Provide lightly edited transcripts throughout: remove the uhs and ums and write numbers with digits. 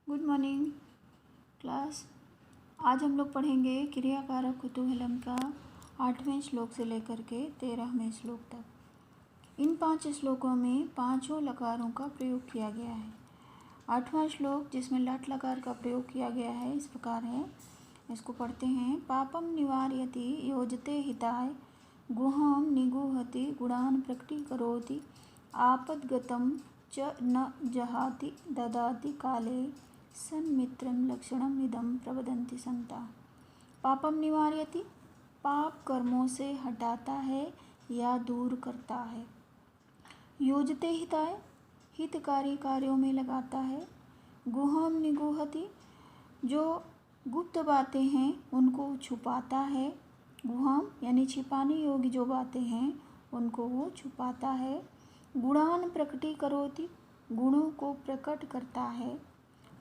Good morning class. आज हम लोग पढ़ेंगे क्रियाकारक कुतूहलम का 8वें श्लोक से लेकर के 13वें श्लोक तक। इन 5 श्लोकों में पांचों लकारों का प्रयोग किया गया है। 8वां श्लोक जिसमें लट लकार का प्रयोग किया गया है इस प्रकार है, इसको पढ़ते हैं। पापम निवारयति योजते हिताय गुहम निगूहति गुणान प्रकटीकरोति आपद्गतं च न जहाति ददाति काले सन्मित्रं लक्षणम इदं प्रवदन्ति संता। पापम निवारयति, पाप कर्मों से हटाता है या दूर करता है। योजते हिताय, हितकारी कार्यों में लगाता है। गुहम निगूहति, जो गुप्त बातें हैं उनको छुपाता है। गुहम यानी छिपाने योग्य जो बातें हैं उनको वो छुपाता है। गुणान प्रकटीकरोति, गुणों को प्रकट करता है।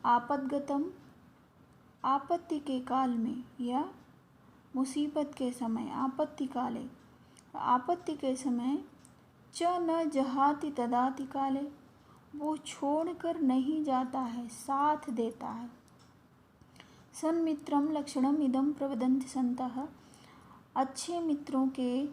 आपद्गतम, आपत्ति के काल में या मुसीबत के समय, आपत्ति काले, आपत्ति के समय च न जहाति तदाति काले, वो छोड़कर नहीं जाता है, साथ देता है। सन्मित्रम लक्षणम इदं प्रवदन्ति संतः, अच्छे मित्रों के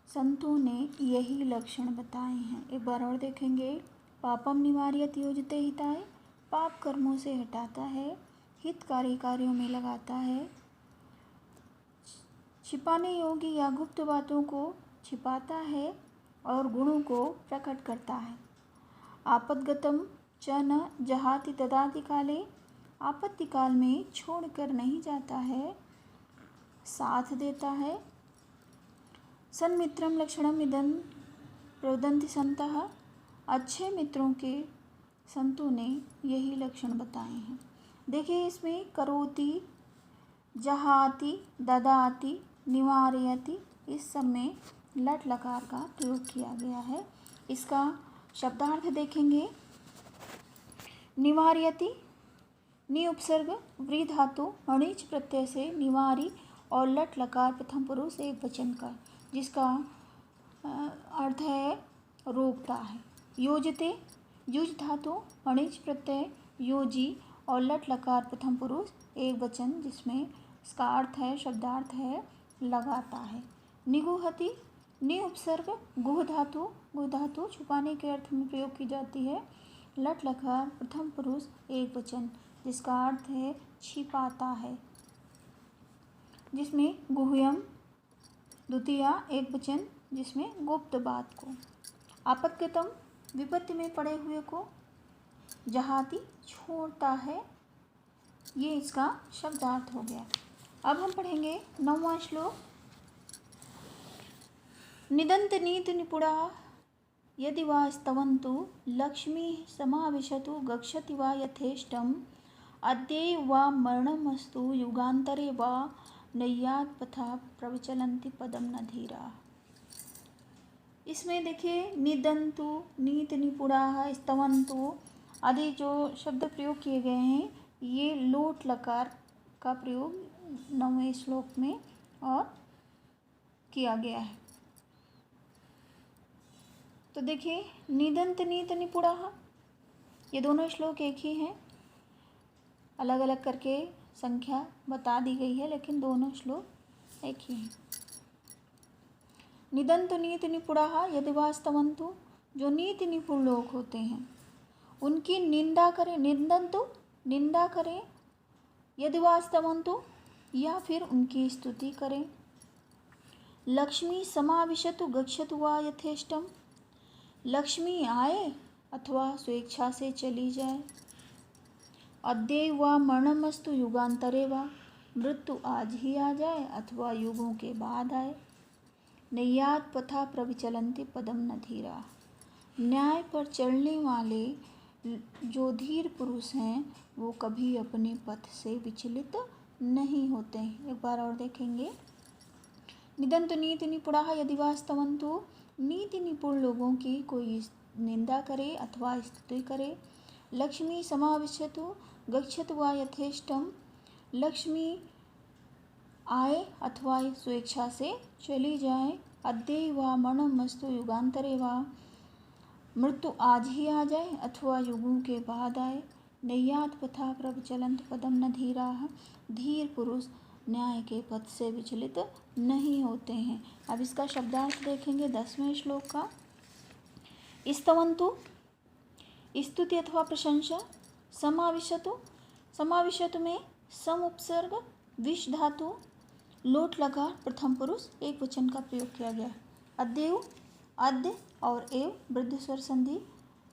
संतों ने यही लक्षण बताए हैं। एक बार और देखेंगे। पापम निवार्यति योजते हिताय, पाप कर्मों से हटाता है, हितकारी कार्यों में लगाता है। छिपाने योग्य या गुप्त बातों को छिपाता है और गुणों को प्रकट करता है। आपद्गतम च न जहाति ददाति काले, आपत्ति काल में छोड़कर नहीं जाता है, साथ देता है। सन्मित्रम लक्षणम इदं प्रवदन्ति संतः, अच्छे मित्रों के संतों ने यही लक्षण बताए हैं। देखिए इसमें करोति, जहाति, ददाति, निवारयति, इस सब में लट लकार का प्रयोग किया गया है। इसका शब्दार्थ देखेंगे। निवारयति, नि उपसर्ग व्री धातु अणिच प्रत्यय से निवारी और लट लकार प्रथम पुरुष एक वचन का, जिसका अर्थ है रोकता है। योजते, युज धातु अणिच प्रत्यय योजी और लट लकार प्रथम पुरुष एक वचन, जिसमें इसका अर्थ है, शब्दार्थ है लगाता है। निगूहति, नि उपसर्ग गुह धातु, गुह धातु छुपाने के अर्थ में प्रयोग की जाती है। लट लकार प्रथम पुरुष एक वचन, जिसका अर्थ है छिपाता है, जिसमें गुह्यम द्वितीया एक वचन, जिसमें गुप्त बात को। आपद्गतम, विपत्ति में पड़े हुए को। जहाति, छोड़ता है। ये इसका शब्दार्थ हो गया। अब हम पढ़ेंगे 9वां श्लोक। निदन्त नीति निपुणा यदि वा स्तवन्तु लक्ष्मी समाविशतु गच्छति वा यथेष्टम् अद्यैव वा मरणमस्तु युगान्तरे वा नय्यात् पथा प्रविचलन्ति पदम न धीरा। इसमें देखिए निदन्तु, नीति निपुणा, स्तवन्तु आदि जो शब्द प्रयोग किए गए हैं, ये लोट लकार का प्रयोग 9वें श्लोक में और किया गया है। तो देखिए निदंत नीति निपुणा, ये दोनों श्लोक एक ही हैं, अलग अलग करके संख्या बता दी गई है, लेकिन दोनों श्लोक एक ही हैं। निदंतु नीति निपुणा यदि वा स्तवन्तु, जो नीति निपुण लोग होते हैं उनकी निंदा करें, निंदन्तु निंदा करें, यदि वा स्तवन्तु या फिर उनकी स्तुति करें। लक्ष्मी समाविशतु गच्छतु वा यथेष्टम, लक्ष्मी आए अथवा स्वेच्छा से चली जाए। अद्यैव वा मरणमस्तु युगान्तरे वा, मृत्यु आज ही आ जाए अथवा युगों के बाद आए। नय्यात् पथा प्रविचलन्ति पदम न धीरा, न्याय पर चलने वाले जो धीर पुरुष हैं वो कभी अपने पथ से विचलित नहीं होते हैं। एक बार और देखेंगे। निदन्तु नीति निपुणा यदि वा स्तवन्तु, नीति निपुण लोगों की कोई निंदा करे अथवा स्तुति करे। लक्ष्मी समाविशतु गच्छतु वा यथेष्टम, लक्ष्मी आए अथवा स्वेच्छा से चली जाए। अद्यैव वा मरणमस्तु युगान्तरे वा, मृत्यु आज ही आ जाए अथवा युगों के बाद आए। नैयात पथा प्रचलंत पदम न धीराः। धीर पुरुष न्याय के पथ से विचलित नहीं होते हैं। अब इसका शब्दार्थ देखेंगे 10वें श्लोक का। स्तवन्तु स्तुति अथवा प्रशंसा। समाविशतु समाविशतु में सम उपसर्ग विश धातु लोट लगा प्रथम पुरुष एक वचन का प्रयोग किया गया। अद्येव अद्य और एव वृद्धि स्वर संधि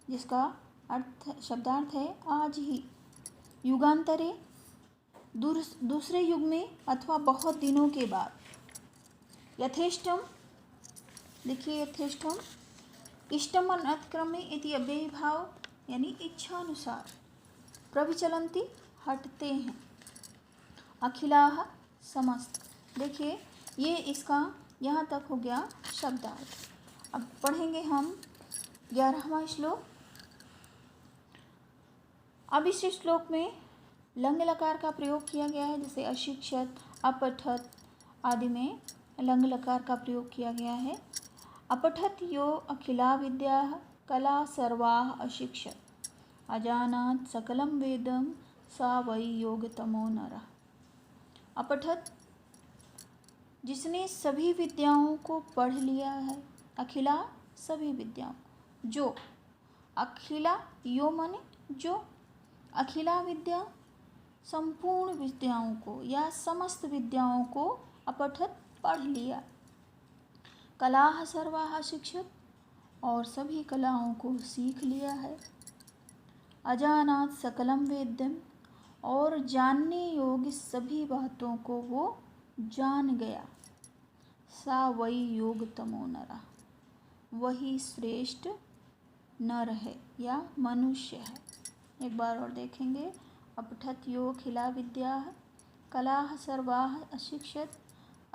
जिसका अर्थ शब्दार्थ है आज ही। युगांतरे दूसरे युग में अथवा बहुत दिनों के बाद। यथेष्टम देखिए यथेष्टम इष्टम अनक्रमे इति अव्ययी भाव यानी इच्छा अनुसार। प्रविचलन्ति हटते हैं। अखिलाः समस्त। देखिए ये इसका यहाँ तक हो गया शब्दार्थ। अब पढ़ेंगे हम 11वां श्लोक। अब इस श्लोक में लंग लकार का प्रयोग किया गया है, जैसे अशिक्षित अपठत आदि में लंग लकार का प्रयोग किया गया है। अपठत यो अखिला विद्या कला सर्वाः अशिक्षत अजानात् सकलं वेदं सा वै योगतमो नरः। अपठत जिसने सभी विद्याओं को पढ़ लिया है। अखिला सभी विद्याओं। जो अखिला यो माने जो अखिला विद्या संपूर्ण विद्याओं को या समस्त विद्याओं को अपठत पढ़ लिया। कलाः सर्वाः शिक्षित और सभी कलाओं को सीख लिया है। अजानात् सकलम वेद्यम और जानने योग्य सभी बातों को वो जान गया। सा वै योगतमो नरः वही श्रेष्ठ नर है या मनुष्य है। एक बार और देखेंगे। अपठत यो खिला विद्या कलाः सर्वाः अशिक्षत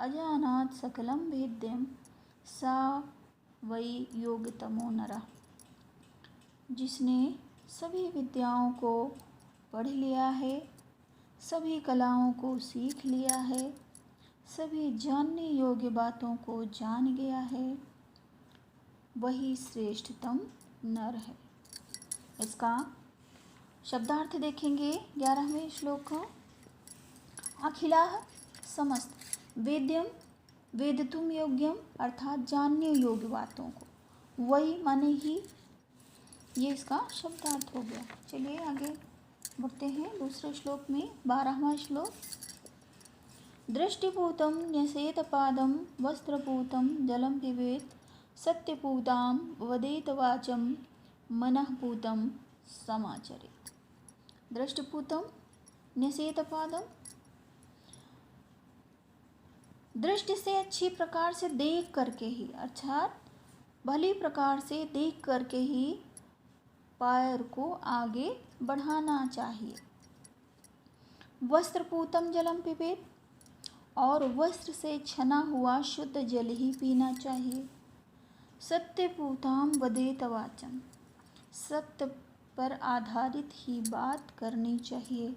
अजानात् सकलं वेद्यं सा वै योगतमो नरः। जिसने सभी विद्याओं को पढ़ लिया है, सभी कलाओं को सीख लिया है, सभी जानने योग्य बातों को जान गया है, वही श्रेष्ठतम नर है। इसका शब्दार्थ देखेंगे 11वें श्लोक का। अखिलाः समस्त वेद्यम वेदतुम योग्यम अर्थात जानने योग्य बातों को। वही माने ही ये इसका शब्दार्थ हो गया। चलिए आगे बढ़ते हैं दूसरे श्लोक में। 12वां श्लोक। दृष्टिपूतं न्यसेत पादं वस्त्रपूतं जलं पिबेत् सत्यपूतां वदेत वाचं मनःपूतं समाचरेत्। दृष्टिपूतं न्यसेत पादं दृष्टि से अच्छी प्रकार से देख करके ही अर्थात भली प्रकार से देख करके ही पैर को आगे बढ़ाना चाहिए। वस्त्रपूतं जलम पिबेत् और वस्त्र से छना हुआ शुद्ध जल ही पीना चाहिए। सत्यपूतां वदेत वाचं सत्य पर आधारित ही बात करनी चाहिए।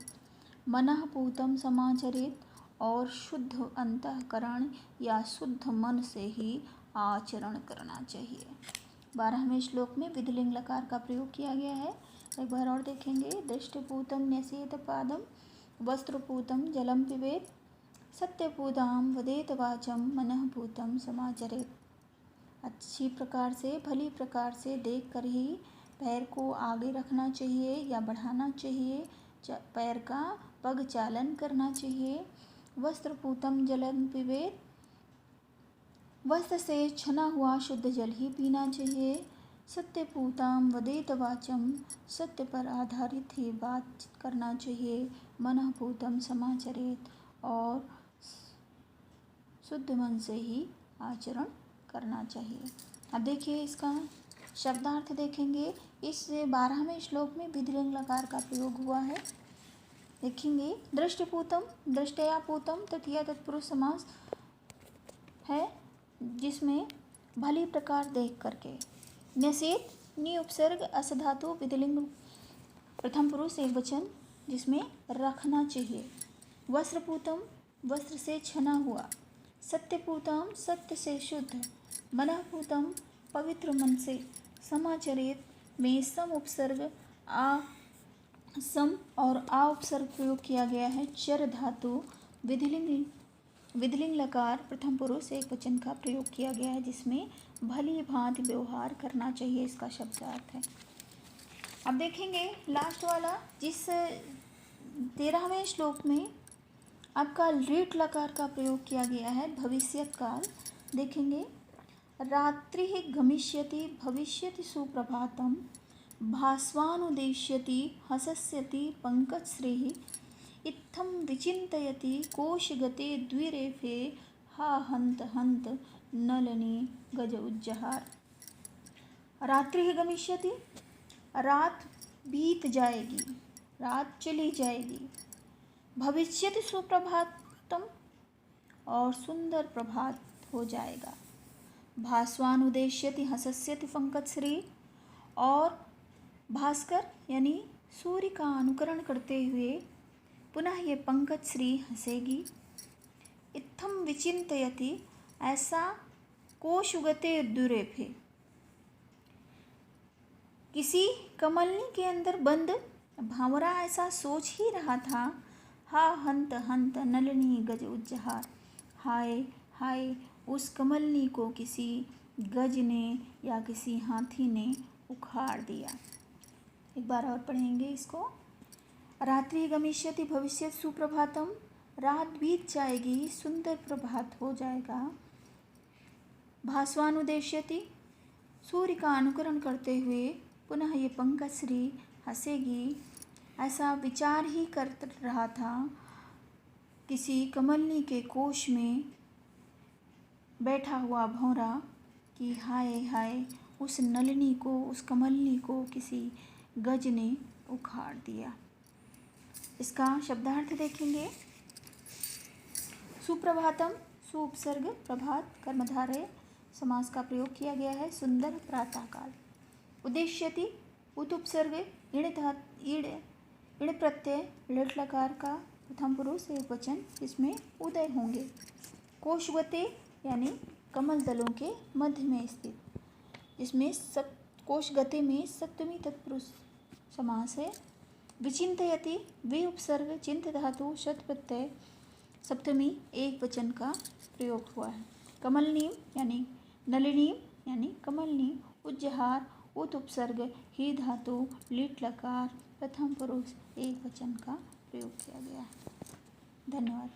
मनःपूतं समाचरेत् और शुद्ध अंतःकरण या शुद्ध मन से ही आचरण करना चाहिए। 12वें श्लोक में विधिलिंग लकार का प्रयोग किया गया है। एक बार और देखेंगे। दृष्टिपूतं न्यसेत पादं वस्त्रपूतं जलं पिबेत् सत्यपूतां वदेत वाचं मनःपूतं समाचरेत्। अच्छी प्रकार से भली प्रकार से देख कर ही पैर को आगे रखना चाहिए या बढ़ाना चाहिए। पैर का पग चालन करना चाहिए। वस्त्रपूतं जलं पिबेत् वस्त्र से छना हुआ शुद्ध जल ही पीना चाहिए। सत्यपूतां वदेत वाचं सत्य पर आधारित ही बात करना चाहिए। मनःपूतं समाचरेत् और शुद्ध मन से ही आचरण करना चाहिए। अब देखिए इसका शब्दार्थ देखेंगे। इस 12वें श्लोक में विधिलिंग लकार का प्रयोग हुआ है। देखेंगे। दृष्टिपूतं दृष्टया पूतं तृतीया तत्पुरुष समास है जिसमें भली प्रकार देख करके। न्यसेत नि उपसर्ग अस धातु विधिलिंग प्रथम पुरुष एक वचन जिसमें रखना चाहिए। वस्त्रपूतं वस्त्र से छना हुआ। सत्यपूतं सत्य से शुद्ध। मनःपूतं पवित्र मन से। समाचरेत् में सम उपसर्ग आ सम और आ उपसर्ग प्रयोग किया गया है। चर धातु विधिलिंग लकार प्रथम पुरुष एक वचन का प्रयोग किया गया है, जिसमें भली भांति व्यवहार करना चाहिए, इसका शब्दार्थ है। अब देखेंगे लास्ट वाला, जिस 13वें श्लोक में आपका लीट लकार का प्रयोग किया गया है, भविष्यत काल। देखेंगे, रात्रि गमिष्यति भविष्यति सुप्रभातम भास्वानुदेश्यति हसस्यति पंकजश्रीः इत्थं विचिन्तयति कोशगते द्विरेफे हा हंत हंत नलिनी गज उज्जहार। रात्रि गमिष्यति, रात बीत जाएगी, रात चली जाएगी। भविष्यति सुप्रभातम, और सुंदर प्रभात हो जाएगा। भास्वानुदेश्यति हसस्यति पंकजश्री, और भास्कर यानी सूर्य का अनुकरण करते हुए पुनः ये पंकजश्री हंसेगी। इत्थम विचिन्तयति, ऐसा कोशुगते दुरेफे, किसी कमलनी के अंदर बंद भंवरा ऐसा सोच ही रहा था। हा हंत हंत नलिनी गज उज्जहार, हाय हाय उस कमलनी को किसी गज ने या किसी हाथी ने उखाड़ दिया। एक बार और पढ़ेंगे इसको। रात्रि गमिष्यति भविष्यत सुप्रभातम, रात बीत जाएगी, सुंदर प्रभात हो जाएगा। भास्वानुदेश्यति, सूर्य का अनुकरण करते हुए पुनः ये पंकजश्री हंसेगी। ऐसा विचार ही कर रहा था किसी कमलनी के कोश में बैठा हुआ भौरा कि हाय हाय उस नलिनी को, उस कमलनी को किसी गज ने उखाड़ दिया। इसका शब्दार्थ देखेंगे। सुप्रभातम, सुउपसर्ग प्रभात कर्मधारय समास का प्रयोग किया गया है। सुंदर प्रातःकाल। उद्देश्यति, उत उपसर्ग इण प्रत्यय लट लकार का प्रथम पुरुष एक वचन, इसमें उदय होंगे। कोशवते यानी कमल दलों के मध्य में स्थित, इसमें कोश गते में सप्तमी तत्पुरुष समास है। विचिन्तयति, वे उपसर्ग चिंत धातु शत प्रत्यय सप्तमी एक वचन का प्रयोग हुआ है। कमलनीम यानी नलिनीम यानी कमलनी, उज्जहार उत उपसर्ग ही धातु लीट लकार प्रथम पुरुष एक वचन का प्रयोग किया गया है। धन्यवाद।